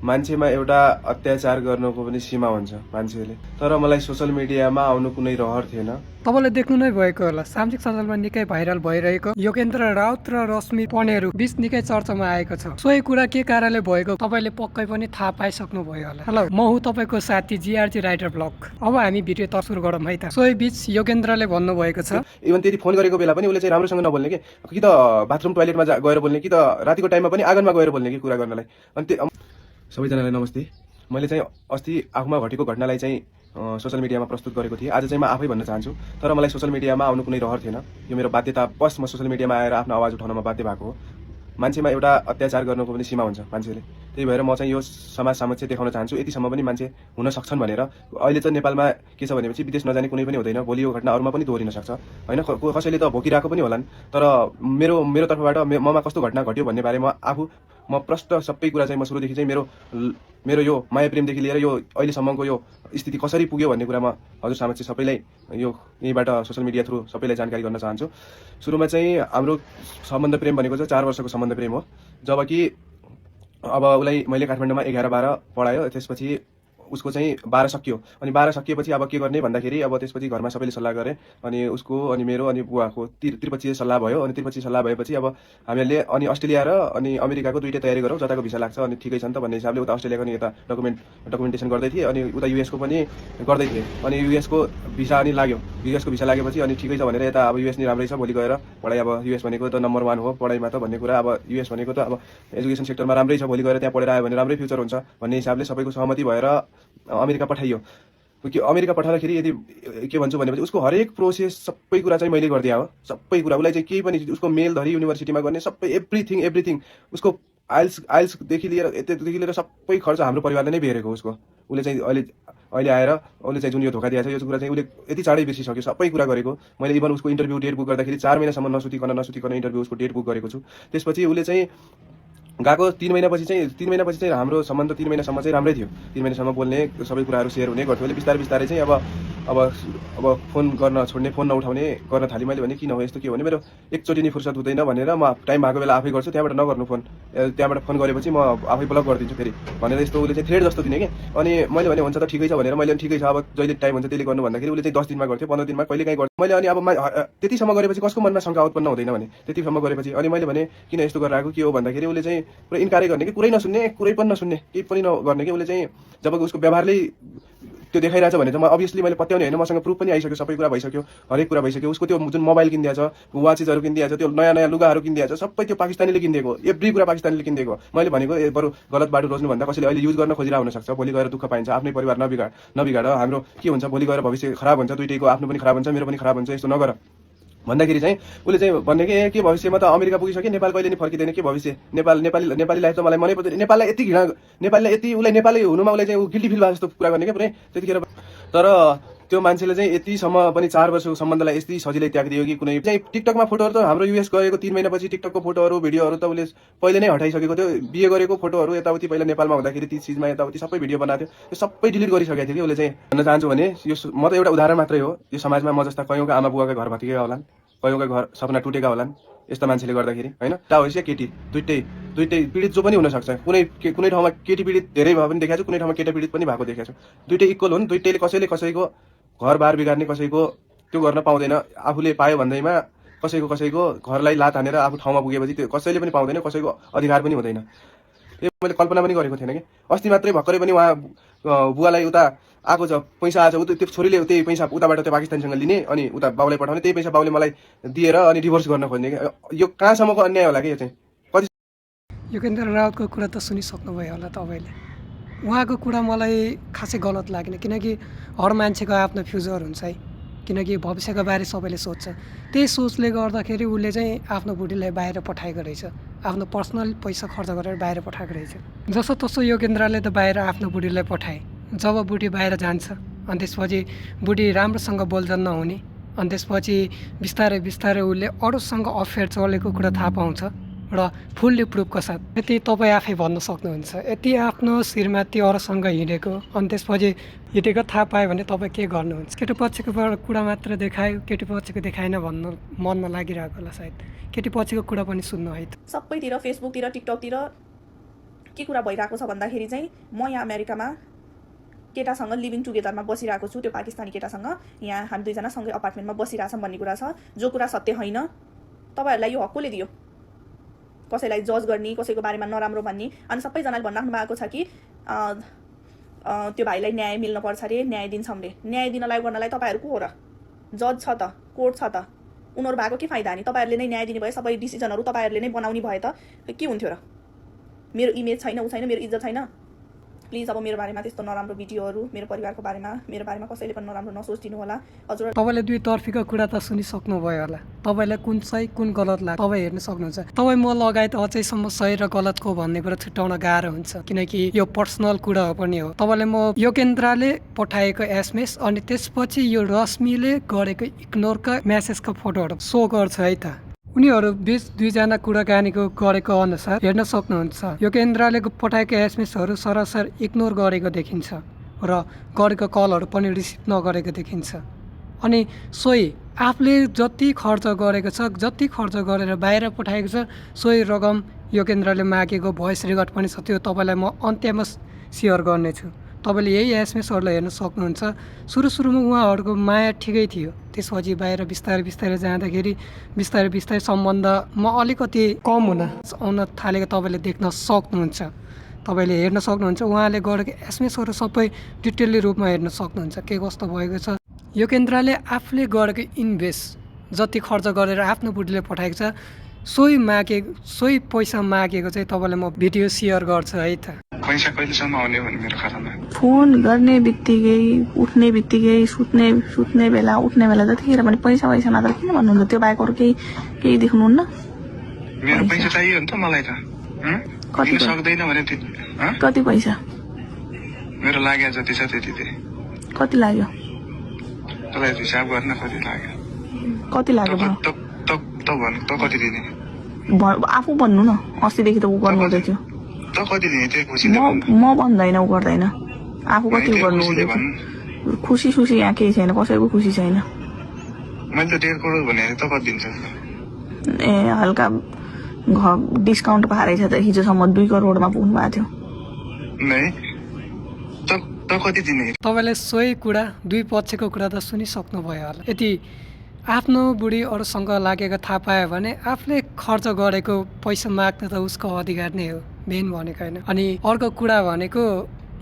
मान्छेमा एउटा अत्याचार गर्नको पनि सीमा हुन्छ मान्छेले। तर मलाई सोशल मिडियामा आउनु कुनै रहर थिएन। तपाईँले देख्नु नै भएको होला, सामाजिक सञ्जालमा निकै भाइरल भइरहेको योगेन्द्र राउत र रश्मि पनेरू बीच निकै चर्चामा आएको छ। सोही कुरा के कारणले भएको तपाईँले पक्कै पनि थाहा पाइसक्नु भयो होला। हेलो, म हुँ तपाईँको साथी जिआरजी राइटर ब्लग। अब हामी भिडियो त सुरु गरौँ है त। सोही बीच योगेन्द्रले भन्नुभएको छ, इभन त्यति फोन गरेको बेला पनि उसले चाहिँ राम्रोसँग नबोल्ने कि त बाथरुम टोयलेटमा गएर बोल्ने कि त रातिको टाइममा पनि आँगनमा गएर बोल्ने कि कुरा गर्नलाई। अनि सबैजनालाई नमस्ते। मैले चाहिँ अस्ति आफूमा घटेको घटनालाई चाहिँ सोशल मिडियामा प्रस्तुत गरेको थिएँ। आज चाहिँ म आफै भन्न चाहन्छु, तर मलाई सोशल मिडियामा आउनु कुनै रहर थिएन। यो मेरो बाध्यतावश म सोशल मिडियामा आएर आफ्नो आवाज उठाउनमा बाध्य भएको हो। मान्छेमा एउटा अत्याचार गर्नुको पनि सीमा हुन्छ मान्छेले। त्यही भएर म चाहिँ यो समाज समक्ष देखाउन चाहन्छु, यतिसम्म पनि मान्छे हुन सक्छन् भनेर। अहिले चाहिँ नेपालमा के छ भनेपछि विदेश नजाने कुनै पनि हुँदैन। भोलि यो घटना अरूमा पनि दोहोरिन सक्छ होइन। कसैले त भोगिरहेको पनि होलान्। तर मेरो तर्फबाट ममा कस्तो घटना घट्यो भन्ने बारेमा म प्रष्ट सबै कुरा चाहिँ म सुरुदेखि चाहिँ मेरो यो माया प्रेमदेखि लिएर यो अहिलेसम्मको यो स्थिति कसरी पुग्यो भन्ने कुरा म हजुर समक्ष सबैलाई यो यहीँबाट सोशल मिडिया थ्रु सबैलाई जानकारी गर्न चाहन्छु। सुरुमा चाहिँ हाम्रो सम्बन्ध प्रेम भनेको चाहिँ 4 वर्षको सम्बन्ध प्रेम हो। जबकि अब उसलाई मैले काठमाडौँमा 11-12 पढायो, त्यसपछि उसको चाहिँ 12 सकियो। अनि 12 सकिएपछि अब के गर्ने भन्दाखेरि अब त्यसपछि घरमा सबैले सल्लाह गरे। अनि उसको अनि मेरो अनि बुवाको त्रिपक्षीय सल्लाह भयो। अनि त्रिपक्षीय सल्लाह भएपछि अब हामीहरूले अनि अस्ट्रेलिया र अनि अमेरिकाको दुईटै तयारी गरौँ, जताको भिसा लाग्छ अनि ठिकै छ नि त भन्ने हिसाबले उता अस्ट्रेलियाको नि यता डकुमेन्टेसन गर्दै थिएँ। अनि उता युएसको पनि गर्दै थिएँ। अनि युएसको भिसा अनि लाग्यो। युएसको भिसा लागेपछि अनि ठिकै छ भनेर यता अब युएस नि राम्रै छ, भोलि गएर पढाइ अब युएस भनेको त नम्बर 1 हो पढाइमा त भन्ने कुरा। अब युएस भनेको त अब एजुकेसन सेक्टरमा राम्रै छ, भोलि गएर त्यहाँ पढेर आयो भने राम्रै फ्युचर हुन्छ भन्ने हिसाबले सबैको सहमति भएर अमेरिका पठाइयो। अमेरिका पठाउँदाखेरि यदि के भन्छु भनेपछि उसको हरेक प्रोसेस सबै कुरा चाहिँ मैले गरिदिएँ हो। सबै कुरा उसलाई चाहिँ केही पनि उसको मेलधरि युनिभर्सिटीमा गर्ने सबै एभ्रिथिङ उसको आइल्सदेखि लिएर सबै खर्च हाम्रो परिवारले नै बेहोरेको उसको। उसले चाहिँ अहिले आएर उसले चाहिँ जुन यो धोका दिएको छ यो कुरा चाहिँ उसले यति चाँडै बिर्सिसक्यो सबै कुरा गरेको। मैले इभन उसको इन्टरभ्यू डेट बुक गर्दाखेरि 4 महिनासम्म नसुतिकन इन्टरभ्यू उसको डेट बुक गरेको छु। त्यसपछि उसले चाहिँ गएको 3 महिनापछि चाहिँ हाम्रो सम्बन्ध 3 महिनासम्म चाहिँ राम्रै थियो। 3 महिनासम्म बोल्ने सबै कुराहरू सेयर हुने गर्थ्यो। अहिले बिस्तारै चाहिँ अब फोन गर्न छोड्ने, फोन नउठाउने गर्न थालेँ। मैले भने किन हो यस्तो के हो भने मेरो एकचोटि नि फुर्सद हुँदैन भनेर म टाइम भएको बेला आफै गर्छु, त्यहाँबाट नगर्नु फोन, त्यहाँबाट फोन गरेपछि म आफै ब्लक गरिदिन्छु फेरि भनेर यस्तो उसले चाहिँ थ्रेड जस्तो दिने कि। अनि मैले भने हुन्छ त ठिकै छ भनेर मैले ठिकै छ अब जहिले टाइम हुन्छ त्यसले गर्नु भन्दाखेरि उसले चाहिँ 10 दिनमा गर्थ्यो, 15 दिनमा कहिले काहीँ गर्थ्यो। मैले अनि अब त्यतिसम्म गरेपछि कसको मनमा शङ्का उत्पन्न हुँदैन भने त्यतिसम्म गरेपछि अनि मैले भने किन यस्तो गरेर आएको के हो भन्दाखेरि उसले चाहिँ पुरै इन्कारै गर्ने कि कुरै नसुन्ने, कुरै पनि नसुन्ने, केही पनि नगर्ने कि। उसले चाहिँ जब उसको व्यवहारले त्यो देखाइरहेछ भने चाहिँ म अभियसली मैले पत्याउने होइन, मसँग प्रुफ पनि आइसक्यो, सबै कुरा भइसक्यो, हरेक कुरा भइसक्यो। उसको त्यो जुन मोबाइल किनिदिएको छ, वाचेसहरू किनिदिएको छ, त्यो नयाँ लुगाहरू किनिदिएको छ, सबै त्यो पाकिस्तानीले किनिदिएको, एभ्री कुरा पाकिस्तानीले किनिदिएको। मैले भनेको बरु गलत बाटो रोज्नुभन्दा कसैले अहिले युज गर्न खोजिरहेको हुनसक्छ, भोलि गएर दुःख पाइन्छ। आफ्नै परिवार नबिगाड, हाम्रो के हुन्छ भोलि गएर भविष्य खराब हुन्छ, दुइटैको आफ्नो पनि खराब हुन्छ मेरो पनि खराब हुन्छ, यस्तो नगर भन्दाखेरि चाहिँ उसले चाहिँ भन्ने के भविष्यमा त अमेरिका पुगिसक्यो, नेपाल कहिले नि फर्किँदैन के भविष्य। नेपाली लाइफ त मलाई मनै पर्दैन। नेपाललाई यति घृणा, नेपालीलाई यति उसलाई नेपाली हुनुमा उसलाई चाहिँ गिल्टी फिल भएको जस्तो कुरा गर्ने क्या पुरै त्यतिखेर। तर त्यो मान्छेले चाहिँ यतिसम्म पनि 4 वर्षको सम्बन्धलाई यति सजिलै त्यागिदियो कि कुनै चाहिँ टिकटकमा फोटोहरू त हाम्रो युएस गएको 3 महिनापछि टिकटकको फोटोहरू भिडियोहरू त उसले पहिले नै हटाइसकेको थियो। बिहे गरेको फोटोहरू यताउति पहिला नेपालमा हुँदाखेरि ती चिजमा यताउति सबै भिडियो बनाएको थियो, त्यो सबै डिलिट गरिसकेको थियो कि उसले चाहिँ। भन्न चाहन्छु भने यो म त एउटा उदाहरण मात्रै हो। यो समाजमा म जस्ता कयौँका आमा बुवाका घर भत्किएका होलान्, कयौँका घर सपना टुटेका होलान् यस्ता मान्छेले गर्दाखेरि होइन। ता होस् या केटी, दुइटै पीडित जो पनि हुनसक्छ। कुनै ठाउँमा केटी पीडित धेरै भए पनि देखाएको छु, कुनै ठाउँमा केटा पीडित पनि भएको देखाएको छु। दुइटै इक्वल हुन्। दुइटैले कसैको घरबार बिगार्ने, कसैको त्यो गर्न पाउँदैन। आफूले पायो भन्दैमा कसैको घरलाई लात हानेर आफू ठाउँमा पुगेपछि त्यो कसैले पनि पाउँदैन, कसैको अधिकार पनि हुँदैन। त्यो मैले कल्पना पनि गरेको थिएन कि। अस्ति मात्रै भर्खरै पनि उहाँ बुवालाई उता आएको छ, पैसा आएको छ, त्यो छोरीले त्यही पैसा उताबाट त्यो पाकिस्तानसँग लिने अनि उता बाउलाई पठाउने, त्यही पैसा बाउले मलाई दिएर अनि डिभोर्स गर्न खोज्ने। यो कहाँसम्मको अन्याय होला कि यो चाहिँ। कति योगेन्द्र राउतको कुरा त सुनिसक्नुभयो होला तपाईँले। उहाँको कुरा मलाई खासै गलत लागेन, किनकि हर मान्छेको आफ्नो फ्युचर हुन्छ है, किनकि भविष्यको बारे सबैले सोध्छ। त्यही सोचले गर्दाखेरि उसले चाहिँ आफ्नो बुढीलाई बाहिर पठाएको रहेछ, आफ्नो पर्सनल पैसा खर्च गरेर बाहिर पठाएको रहेछ। जसोतसो योगेन्द्रले त बाहिर आफ्नो बुढीलाई पठाए। जब बुढी बाहिर जान्छ अनि त्यसपछि बुढी राम्रोसँग बोलचाल नहुने, अनि त्यसपछि बिस्तारै उसले अरूसँग अफेयर चलेको कुरा थाहा पाउँछ र फुल्ली प्रुफको साथ। यति तपाईँ आफै भन्न सक्नुहुन्छ। यति आफ्नो श्रीमती अरूसँग हिँडेको अनि त्यसपछि हिँडेको थाहा पायो भने तपाईँ के गर्नुहुन्छ? केटी पक्षको कुरा मात्र देखायो, केटी पक्षको देखाएन भन्न मनमा लागिरहेको होला सायद। केटी पक्षको कुरा पनि सुन्नु है त। सबैतिर फेसबुकतिर टिकटकतिर के कुरा भइरहेको छ भन्दाखेरि चाहिँ म यहाँ अमेरिकामा केटासँग लिभिङ टुगेदरमा बसिरहेको छु, त्यो पाकिस्तानी केटासँग यहाँ हामी दुईजना सँगै अपार्टमेन्टमा बसिरहेछौँ भन्ने कुरा छ, जो कुरा सत्य होइन। तपाईँहरूलाई यो हक कसले दियो कसैलाई जज गर्ने, कसैको बारेमा नराम्रो भन्ने? अनि सबैजनाले भनिराख्नु भएको छ कि त्यो भाइलाई न्याय मिल्नुपर्छ अरे, न्याय दिन्छौँ रे। न्याय दिनलाई गर्नलाई तपाईँहरू को हो र? जज छ त, कोर्ट छ त, उनीहरू भएको के फाइदा? नि तपाईँहरूले नै न्याय दिने भए, सबै डिसिजनहरू तपाईँहरूले नै बनाउने भए त के हुन्थ्यो र? मेरो इमेज छैन, ऊ छैन, मेरो इज्जत छैन? प्लिज अब मेरो बारेमा त्यस्तो नराम्रो भिडियोहरू, मेरो परिवारको बारेमा कसैले पनि नराम्रो नसोचिदिनु होला हजुर। तपाईँले दुई तर्फीको कुरा त सुनिसक्नुभयो होला। तपाईँलाई कुन सही कुन गलत लाग्छ तपाईँ हेर्न सक्नुहुन्छ। तपाईँ म लगायत अझैसम्म सही र गलतको भन्ने कुरा छुट्याउन गाह्रो हुन्छ, किनकि यो पर्सनल कुरा पनि हो। तपाईँलाई म योगेन्द्रले पठाएको एसएमएस अनि त्यसपछि यो रश्मिले गरेको इग्नोरका मेसेजका फोटोहरू सो गर्छ है त। उनीहरू बीच दुईजना कुराकानीको गरेको अनुसार हेर्न सक्नुहुन्छ। योगेन्द्रले पठाएको एसएमएसहरू सरासर इग्नोर गरेको देखिन्छ र गरेको कलहरू पनि रिसिभ नगरेको देखिन्छ। अनि सोही आफूले जति खर्च गरेको छ, जति खर्च गरेर बाहिर पठाएको छ, सोही रकम योगेन्द्रले मागेको भोइस रेकर्ड पनि छ, त्यो तपाईँलाई म अन्त्यमा सेयर गर्नेछु। तपाईँले यही एसएमएसहरूलाई हेर्न सक्नुहुन्छ। सुरुमा उहाँहरूको माया ठिकै थियो, त्यसपछि बाहिर बिस्तारै जाँदाखेरि बिस्तारै सम्बन्धमा अलिकति कम हुन आउन थालेको तपाईँले देख्न सक्नुहुन्छ। तपाईँले हेर्न सक्नुहुन्छ उहाँले गरेको एसएमएसहरू सबै डिटेलली रूपमा हेर्न सक्नुहुन्छ के कस्तो भएको छ। योगेन्द्रले आफूले गरेको इन्भेस्ट जति खर्च गरेर आफ्नो बुढीले पठाएको छ, सोही पैसा मागेको चाहिँ तपाईँलाई म भिडियो सेयर गर्छु है त। पैसा कहिलेसम्म आउने भने मेरो खातामा? फोन गर्ने बित्तिकै, उठ्ने बित्तिकै, सुत्ने बेला, उठ्ने बेला जतिखेर पनि पैसा नत्र किन भन्नुहुन्छ? त्यो बाहेक अरू केही देख्नुहुन्न? मेरो पैसा चाहियो नि त मलाई त। कति सक्दैन भने कति पैसा? मेरो लाग्यो जति छ त्यति दे। कति लाग्यो? तँलाई हिसाब गर्न कति लाग्यो? कति लाग्यो? त कति दिने? आफू भन्नु न, अस्तिदेखि त ऊ गर्नु हुँदै थियो। त कति दिने त्यो खुसी? म भन्दैन, ऊ गर्दैन। आफू कति गर्नु हुँदै थियो। खुसी यहाँ केही छैन, कसैको खुसी छैन। मैले त 1.5 करोड भने त कति दिन्छ? ए हल्का डिस्काउन्ट पारेछ त, हिजोसम्म 2 करोडमा पुग्नु भएको थियो। नै त कति दिने? तपाईँले सोही कुरा, दुई पक्षको कुरा त सुनिसक्नुभयो होला। यदि आफ्नो बुढी अरूसँग लागेको थाहा पायो भने आफूले खर्च गरेको पैसा माग्न त उसको अधिकार नै हो, मेन भनेको होइन। अनि अर्को कुरा भनेको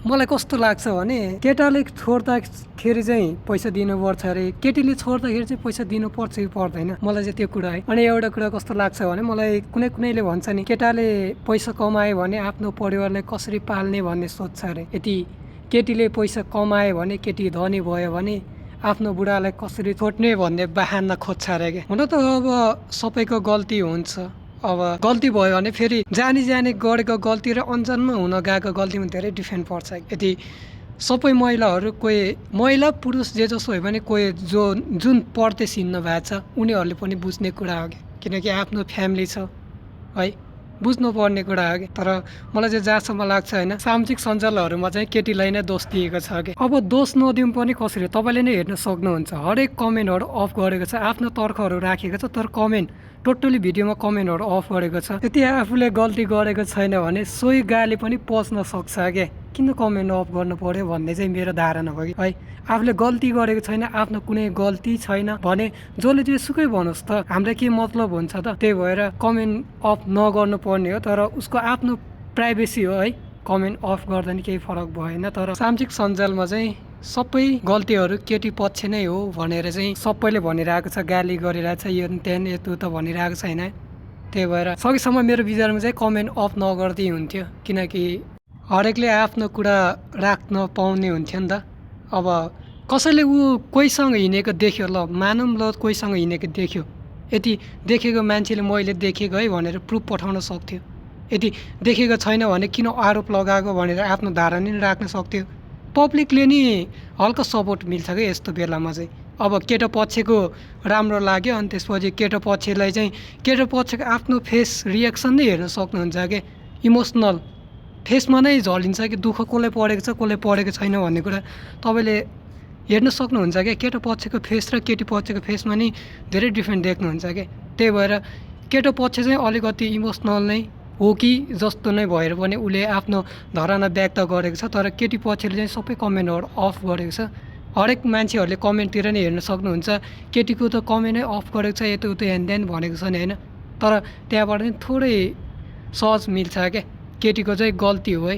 मलाई कस्तो लाग्छ भने केटाले छोड्दाखेरि चाहिँ पैसा दिनुपर्छ अरे, केटीले छोड्दाखेरि चाहिँ पैसा दिनुपर्छ कि पर्दैन, मलाई चाहिँ त्यो कुरा है। अनि एउटा कुरा कस्तो लाग्छ भने मलाई कुनैले भन्छ नि केटाले पैसा कमायो भने आफ्नो परिवारलाई कसरी पाल्ने भन्ने सोध्छ अरे। यदि केटीले पैसा कमायो भने, केटी धनी भयो भने आफ्नो बुढालाई कसरी छोड्ने भन्ने बहाना खोज्छ अरे क्या। हुन त अब सबैको गल्ती हुन्छ, अब गल्ती भयो भने फेरि जानी गरेको गल्ती र अनजानमा हुन गएको गल्तीमा धेरै डिफ्रेन्ट पर्छ। यदि सबै महिलाहरू, कोही महिला पुरुष जे जसो भयो भने कोही जुन परदेश हिँड्नु भएको छ उनीहरूले पनि बुझ्ने कुरा हो कि, किनकि आफ्नो फ्यामिली छ है, बुझ्नुपर्ने कुरा हो कि। तर मलाई चाहिँ जहाँसम्म लाग्छ होइन, सामाजिक सञ्जालहरूमा चाहिँ केटीलाई नै दोष दिएको छ कि। अब दोष नदिउँ पनि कसरी, तपाईँले नै हेर्न सक्नुहुन्छ हरेक कमेन्टहरू अफ गरेको छ, आफ्नो तर्कहरू राखेको छ, तर कमेन्ट टोटली भिडियोमा कमेन्टहरू अफ गरेको छ। त्यति आफूले गल्ती गरेको छैन भने सोही गाली पनि पच्न सक्छ क्या, किन कमेन्ट अफ गर्नु पर्यो भन्ने चाहिँ मेरो धारणा हो कि है। आफूले गल्ती गरेको छैन, आफ्नो कुनै गल्ती छैन भने जसले जे सुकै भन्नुहोस् त, हामीलाई के मतलब हुन्छ त? त्यही भएर कमेन्ट अफ नगर्नु पर्ने हो, तर उसको आफ्नो प्राइभेसी हो है, कमेन्ट अफ गर्दा नि केही फरक भएन। तर सामाजिक सञ्जालमा चाहिँ सबै गल्तीहरू केटी पक्ष नै हो भनेर चाहिँ सबैले भनिरहेको छ, गाली गरिरहेको छ, यो त्यहाँ यतो त भनिरहेको छैन। त्यही भएर सकेसम्म मेरो विचारमा चाहिँ कमेन्ट अफ नगर्दै हुन्थ्यो, किनकि हरेकले आफ्नो कुरा राख्न पाउने हुन्थ्यो नि त। अब कसैले कोहीसँग हिँडेको देख्यो, ल मानौँ ल कोहीसँग हिँडेको देख्यो, यदि देखेको मान्छेले मैले देखेको है भनेर प्रुफ पठाउन सक्थ्यो। यदि देखेको छैन भने किन आरोप लगाएको भनेर आफ्नो धारणा नि राख्न सक्थ्यो। पब्लिकले नि हल्का सपोर्ट मिल्छ क्या यस्तो बेलामा चाहिँ। अब केटा पक्षको राम्रो लाग्यो, अनि त्यसपछि केटा पक्षलाई चाहिँ केटा पक्षको आफ्नो फेस रियाक्सन नै हेर्न सक्नुहुन्छ क्या, इमोसनल फेसमा नै झलिन्छ कि दुःख कसले परेको छ कसले परेको छैन भन्ने कुरा तपाईँले हेर्न सक्नुहुन्छ क्या। केटा पक्षको फेस र केटी पक्षको फेसमा नि धेरै डिफ्रेन्ट देख्नुहुन्छ क्या। त्यही भएर केटा पक्ष चाहिँ अलिकति इमोसनल नै हो कि जस्तो नै भएर पनि उसले आफ्नो धारणा व्यक्त गरेको छ। तर केटी पक्षले चाहिँ सबै कमेन्टहरू अफ गरेको छ। हरेक मान्छेहरूले कमेन्टतिर नै हेर्न सक्नुहुन्छ, केटीको त कमेन्टै अफ गरेको छ, यताउता हेनदेन भनेको छ नि होइन। तर त्यहाँबाट चाहिँ थोरै सहज मिल्छ क्या, केटीको चाहिँ गल्ती हो है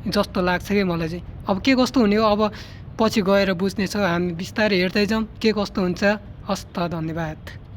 जस्तो लाग्छ कि मलाई चाहिँ। अब के कस्तो हुने हो अब पछि गएर बुझ्नेछौँ, हामी बिस्तारै हेर्दै जाउँ के कस्तो हुन्छ। हस् त, धन्यवाद।